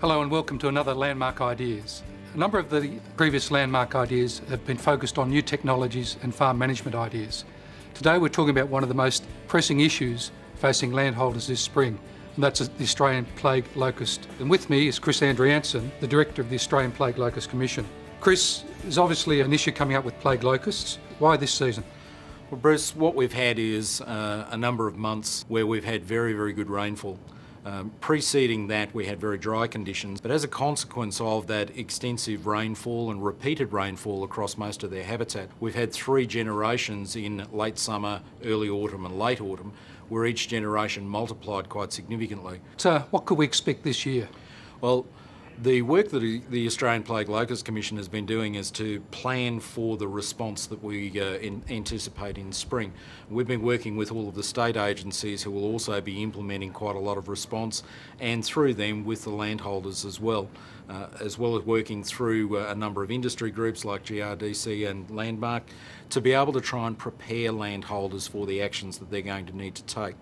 Hello and welcome to another Landmark Ideas. A number of the previous Landmark Ideas have been focused on new technologies and farm management ideas. Today we're talking about one of the most pressing issues facing landholders this spring, and that's the Australian Plague Locust. And with me is Chris Adriaansen, the Director of the Australian Plague Locust Commission. Chris, there's obviously an issue coming up with plague locusts. Why this season? Well, Bruce, what we've had is a number of months where we've had very, very good rainfall. Preceding that, we had very dry conditions, but as a consequence of that extensive rainfall and repeated rainfall across most of their habitat, we've had 3 generations in late summer, early autumn and late autumn, where each generation multiplied quite significantly. So what could we expect this year? Well, the work that the Australian Plague Locust Commission has been doing is to plan for the response that we anticipate in spring. We've been working with all of the state agencies who will also be implementing quite a lot of response, and through them with the landholders as well as working through a number of industry groups like GRDC and Landmark to be able to try and prepare landholders for the actions that they're going to need to take.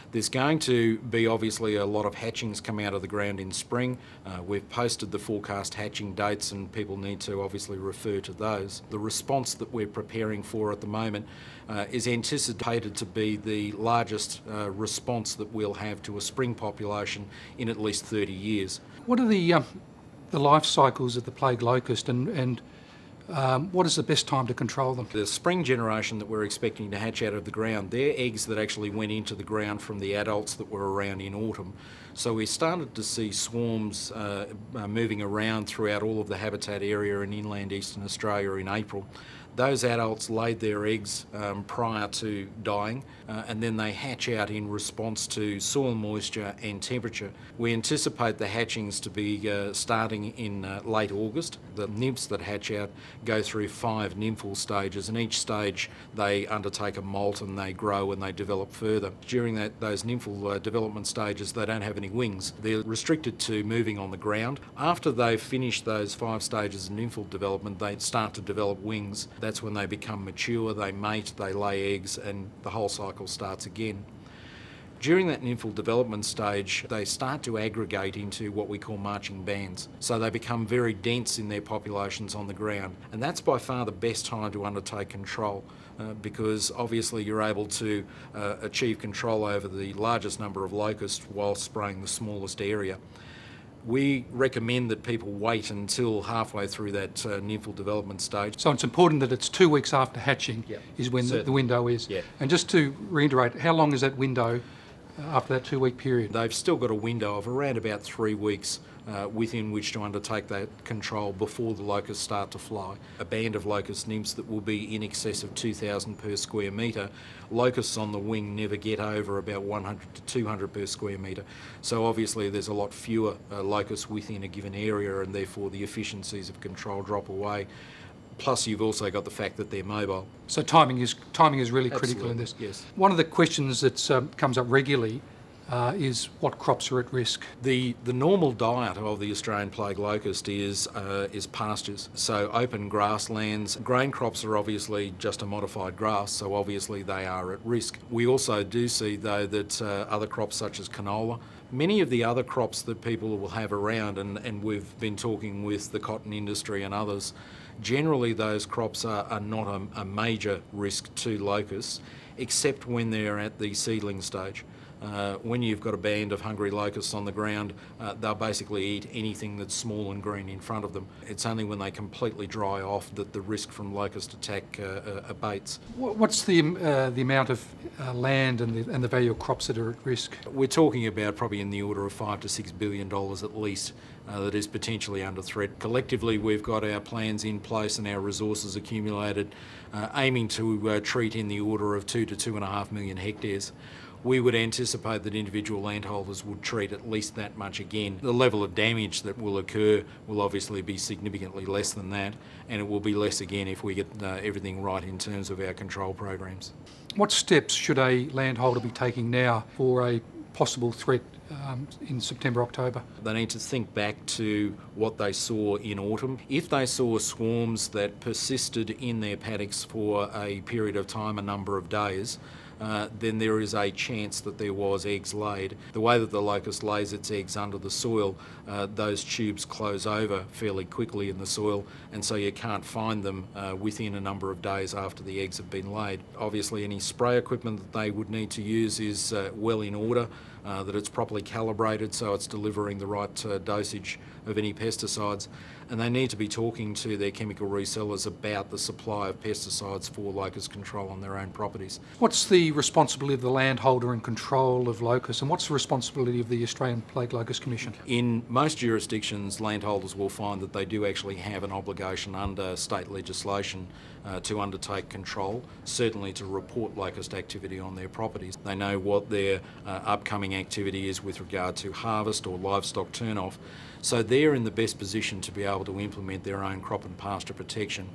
There's going to be obviously a lot of hatchings come out of the ground in spring. We've posted the forecast hatching dates and people need to obviously refer to those. The response that we're preparing for at the moment is anticipated to be the largest response that we'll have to a spring population in at least 30 years. What are the life cycles of the plague locust and what is the best time to control them? The spring generation that we're expecting to hatch out of the ground, they're eggs that actually went into the ground from the adults that were around in autumn. So we started to see swarms moving around throughout all of the habitat area in inland eastern Australia in April. Those adults laid their eggs prior to dying and then they hatch out in response to soil moisture and temperature. We anticipate the hatchings to be starting in late August. The nymphs that hatch out go through 5 nymphal stages, and each stage they undertake a molt and they grow and they develop further. During those nymphal development stages they don't have any wings. They're restricted to moving on the ground. After they've finished those 5 stages of nymphal development, they start to develop wings. That's when they become mature, they mate, they lay eggs, and the whole cycle starts again. During that nymphal development stage, they start to aggregate into what we call marching bands. So they become very dense in their populations on the ground. And that's by far the best time to undertake control because obviously you're able to achieve control over the largest number of locusts while spraying the smallest area. We recommend that people wait until halfway through that nymphal development stage. So it's important that it's 2 weeks after hatching is when the window is. Yeah. And just to reiterate, how long is that window after that 2-week period? They've still got a window of around about 3 weeks within which to undertake that control before the locusts start to fly. A band of locust nymphs that will be in excess of 2,000 per square metre. Locusts on the wing never get over about 100 to 200 per square metre. So obviously there's a lot fewer locusts within a given area and therefore the efficiencies of control drop away. Plus you've also got the fact that they're mobile. So timing is really Absolutely, critical in this. Yes. One of the questions that comes up regularly is what crops are at risk. The normal diet of the Australian plague locust is pastures, so open grasslands. Grain crops are obviously just a modified grass, so obviously they are at risk. We also do see though that other crops such as canola, many of the other crops that people will have around, and we've been talking with the cotton industry and others, generally those crops are not a major risk to locusts, except when they're at the seedling stage. When you've got a band of hungry locusts on the ground, they'll basically eat anything that's small and green in front of them. It's only when they completely dry off that the risk from locust attack abates. What's the amount of land and the value of crops that are at risk? We're talking about probably in the order of $5 to $6 billion at least that is potentially under threat. Collectively, we've got our plans in place and our resources accumulated, aiming to treat in the order of 2 to 2.5 million hectares. We would anticipate that individual landholders would treat at least that much again. The level of damage that will occur will obviously be significantly less than that, and it will be less again if we get everything right in terms of our control programs. What steps should a landholder be taking now for a possible threat in September, October? They need to think back to what they saw in autumn. If they saw swarms that persisted in their paddocks for a period of time, a number of days, then there is a chance that there was eggs laid. The way that the locust lays its eggs under the soil, those tubes close over fairly quickly in the soil, and so you can't find them within a number of days after the eggs have been laid. Obviously, any spray equipment that they would need to use is well in order, that it's properly calibrated so it's delivering the right dosage of any pesticides, and they need to be talking to their chemical resellers about the supply of pesticides for locust control on their own properties. What's the responsibility of the landholder in control of locusts, and what's the responsibility of the Australian Plague Locust Commission? In most jurisdictions, landholders will find that they do actually have an obligation under state legislation to undertake control, certainly to report locust activity on their properties. They know what their upcoming activity is with regard to harvest or livestock turn-off, so they're in the best position to be able to implement their own crop and pasture protection.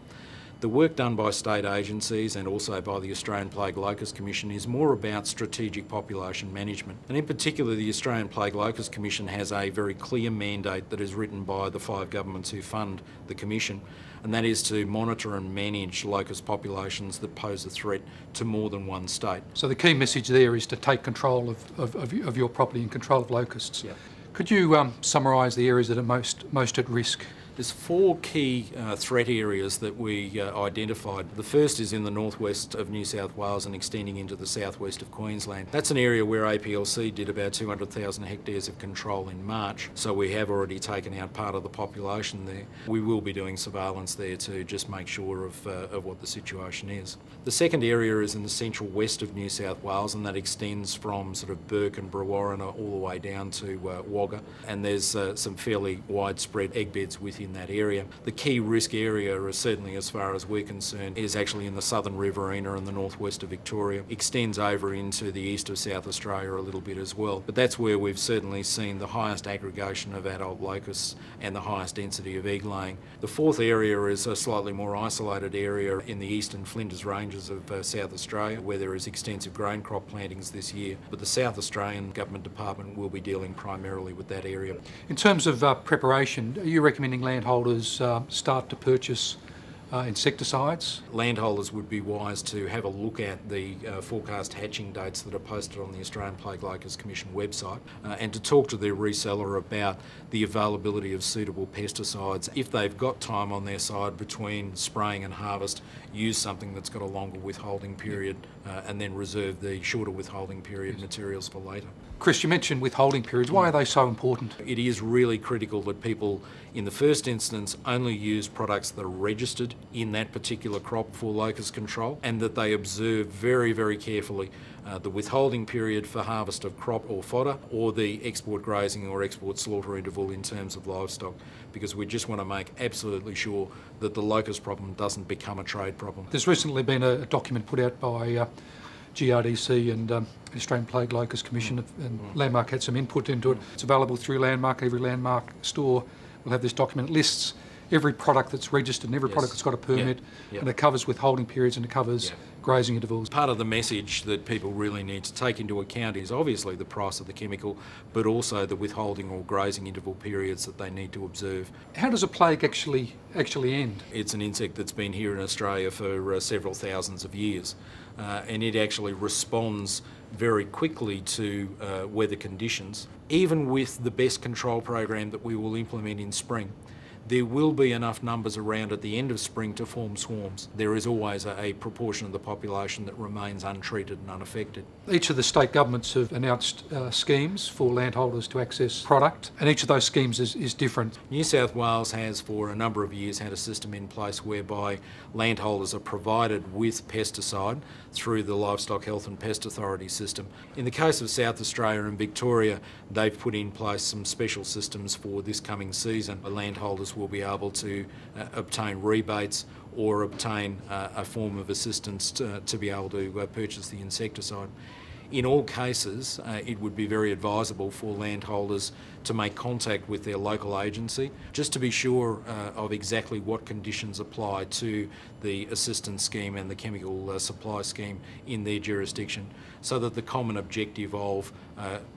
The work done by state agencies and also by the Australian Plague Locust Commission is more about strategic population management. And in particular, the Australian Plague Locust Commission has a very clear mandate that is written by the 5 governments who fund the Commission, and that is to monitor and manage locust populations that pose a threat to more than one state. So the key message there is to take control of your property and control of locusts. Yep. Could you summarise the areas that are most at risk? There's 4 key threat areas that we identified. The first is in the northwest of New South Wales and extending into the southwest of Queensland. That's an area where APLC did about 200,000 hectares of control in March, so we have already taken out part of the population there. We will be doing surveillance there to just make sure of what the situation is. The second area is in the central west of New South Wales, and that extends from sort of Burke and Brewarrina all the way down to Wagga, and there's some fairly widespread egg beds within that area. The key risk area, certainly as far as we're concerned, is actually in the southern Riverina and the northwest of Victoria. Extends over into the east of South Australia a little bit as well, but that's where we've certainly seen the highest aggregation of adult locusts and the highest density of egg laying. The fourth area is a slightly more isolated area in the eastern Flinders Ranges of South Australia, where there is extensive grain crop plantings this year, but the South Australian Government Department will be dealing primarily with that area. In terms of preparation, are you recommending landholders start to purchase insecticides? Landholders would be wise to have a look at the forecast hatching dates that are posted on the Australian Plague Locust Commission website and to talk to their reseller about the availability of suitable pesticides. If they've got time on their side between spraying and harvest, use something that's got a longer withholding period and then reserve the shorter withholding period materials for later. Chris, you mentioned withholding periods. Why are they so important? It is really critical that people, in the first instance, only use products that are registered in that particular crop for locust control, and that they observe very, very carefully the withholding period for harvest of crop or fodder, or the export grazing or export slaughter interval in terms of livestock, because we just want to make absolutely sure that the locust problem doesn't become a trade problem. There's recently been a document put out by GRDC and Australian Plague Locust Commission, and Landmark had some input into it. It's available through Landmark. Every Landmark store will have this document. It lists every product that's registered and every product that's got a permit, and it covers withholding periods and it covers grazing intervals. Part of the message that people really need to take into account is obviously the price of the chemical, but also the withholding or grazing interval periods that they need to observe. How does a plague actually end? It's an insect that's been here in Australia for several thousands of years, and it actually responds very quickly to weather conditions. Even with the best control program that we will implement in spring, there will be enough numbers around at the end of spring to form swarms. There is always a proportion of the population that remains untreated and unaffected. Each of the state governments have announced schemes for landholders to access product, and each of those schemes is different. New South Wales has for a number of years had a system in place whereby landholders are provided with pesticide through the Livestock Health and Pest Authority system. In the case of South Australia and Victoria, they've put in place some special systems for this coming season. Landholders will be able to obtain rebates or obtain a form of assistance to be able to purchase the insecticide. In all cases, it would be very advisable for landholders to make contact with their local agency, just to be sure of exactly what conditions apply to the assistance scheme and the chemical supply scheme in their jurisdiction, so that the common objective of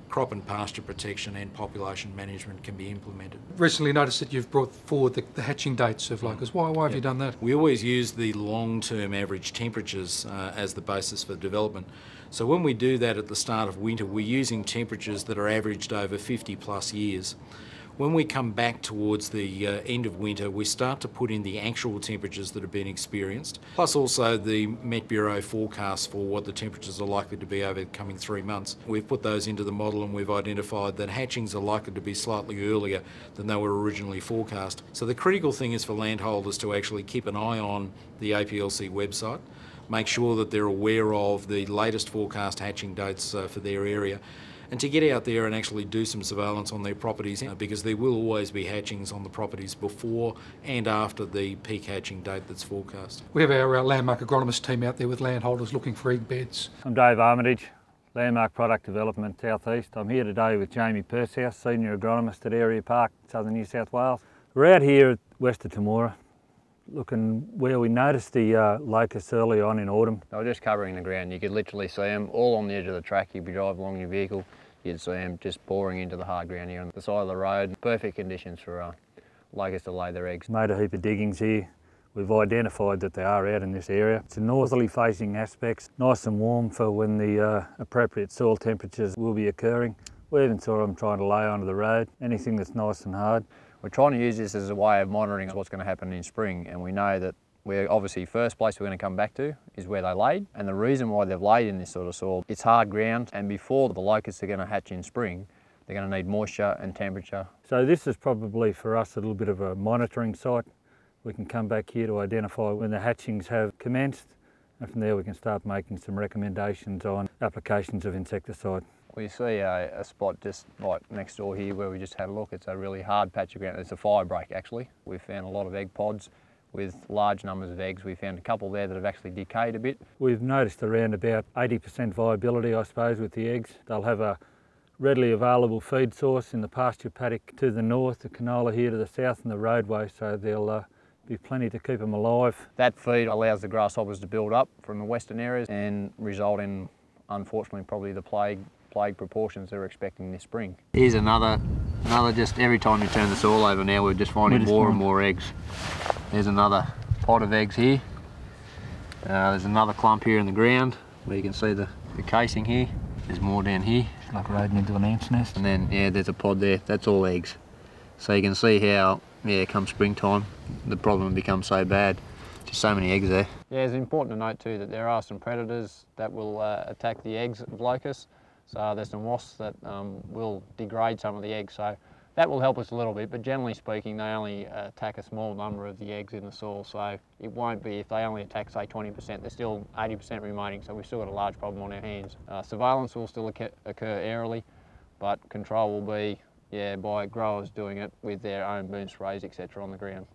crop and pasture protection and population management can be implemented. Recently noticed that you've brought forward the hatching dates of locusts. Why have you done that? We always use the long-term average temperatures as the basis for development. So when we do that at the start of winter, we're using temperatures that are averaged over 50 plus years. When we come back towards the end of winter, we start to put in the actual temperatures that have been experienced, plus also the Met Bureau forecasts for what the temperatures are likely to be over the coming 3 months. We've put those into the model and we've identified that hatchings are likely to be slightly earlier than they were originally forecast. So the critical thing is for landholders to actually keep an eye on the APLC website, make sure that they're aware of the latest forecast hatching dates for their area, and to get out there and actually do some surveillance on their properties, because there will always be hatchings on the properties before and after the peak hatching date that's forecast. We have our landmark agronomist team out there with landholders looking for egg beds. I'm Dave Armitage, Landmark Product Development South East. I'm here today with Jamie Pursehouse, Senior Agronomist at Area Park, Southern New South Wales. We're out here west of Temora, looking where we noticed the locusts early on in autumn. They were just covering the ground. You could literally see them all on the edge of the track. You'd be driving along your vehicle, you'd see them just pouring into the hard ground here on the side of the road. Perfect conditions for locusts to lay their eggs. Made a heap of diggings here. We've identified that they are out in this area. It's a northerly facing aspects, nice and warm for when the appropriate soil temperatures will be occurring. We even saw them trying to lay onto the road, anything that's nice and hard. We're trying to use this as a way of monitoring what's going to happen in spring, and we know that we're obviously first place we're going to come back to is where they laid, and the reason why they've laid in this sort of soil, it's hard ground, and before the locusts are going to hatch in spring, they're going to need moisture and temperature. So this is probably for us a little bit of a monitoring site. We can come back here to identify when the hatchings have commenced, and from there we can start making some recommendations on applications of insecticide. We see a spot just right next door here where we just had a look. It's a really hard patch of ground. It's a fire break actually. We've found a lot of egg pods with large numbers of eggs. We found a couple there that have actually decayed a bit. We've noticed around about 80% viability, I suppose, with the eggs. They'll have a readily available feed source in the pasture paddock to the north, the canola here to the south, and the roadway, so there'll be plenty to keep them alive. That feed allows the grasshoppers to build up from the western areas and result in, unfortunately, probably the plague proportions they're expecting this spring. Here's another just every time you turn the soil over now, we're just finding more and more eggs. There's another pot of eggs here. There's another clump here in the ground where you can see the casing here. There's more down here. It's like riding into an ant's nest. And then, yeah, there's a pod there. That's all eggs. So you can see how, yeah, come springtime, the problem becomes so bad. Just so many eggs there. Yeah, it's important to note too that there are some predators that will attack the eggs of locusts. So there's some wasps that will degrade some of the eggs. So that will help us a little bit, but generally speaking, they only attack a small number of the eggs in the soil. So it won't be, if they only attack say 20%, there's still 80% remaining. So we've still got a large problem on our hands. Surveillance will still occur airily, but control will be, yeah, by growers doing it with their own boom sprays, etc. on the ground.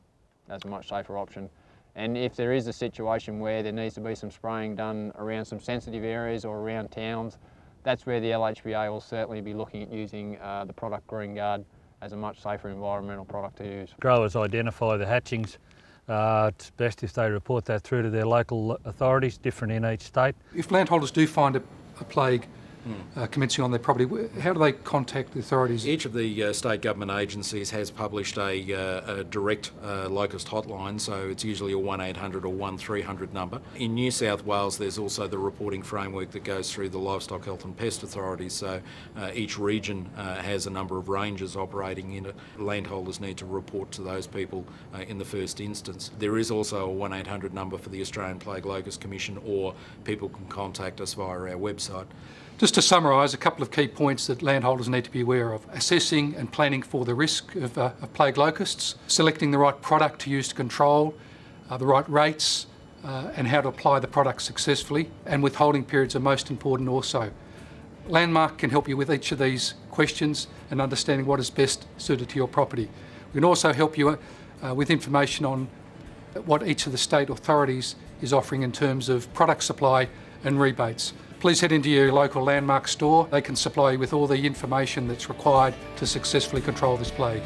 That's a much safer option. And if there is a situation where there needs to be some spraying done around some sensitive areas or around towns, that's where the LHBA will certainly be looking at using the product Green Guard as a much safer environmental product to use. Growers identify the hatchings. It's best if they report that through to their local authorities, different in each state. If landholders do find a plague commencing on their property, how do they contact the authorities? Each of the state government agencies has published a direct locust hotline, so it's usually a 1800 or 1300 number. In New South Wales there's also the reporting framework that goes through the Livestock Health and Pest Authorities, so each region has a number of rangers operating in it. Landholders need to report to those people in the first instance. There is also a 1800 number for the Australian Plague Locust Commission, or people can contact us via our website. Just to summarise, a couple of key points that landholders need to be aware of: assessing and planning for the risk of plague locusts, selecting the right product to use to control, the right rates, and how to apply the product successfully, and withholding periods are most important also. Landmark can help you with each of these questions and understanding what is best suited to your property. We can also help you with information on what each of the state authorities is offering in terms of product supply and rebates. please head into your local landmark store. They can supply you with all the information that's required to successfully control this plague.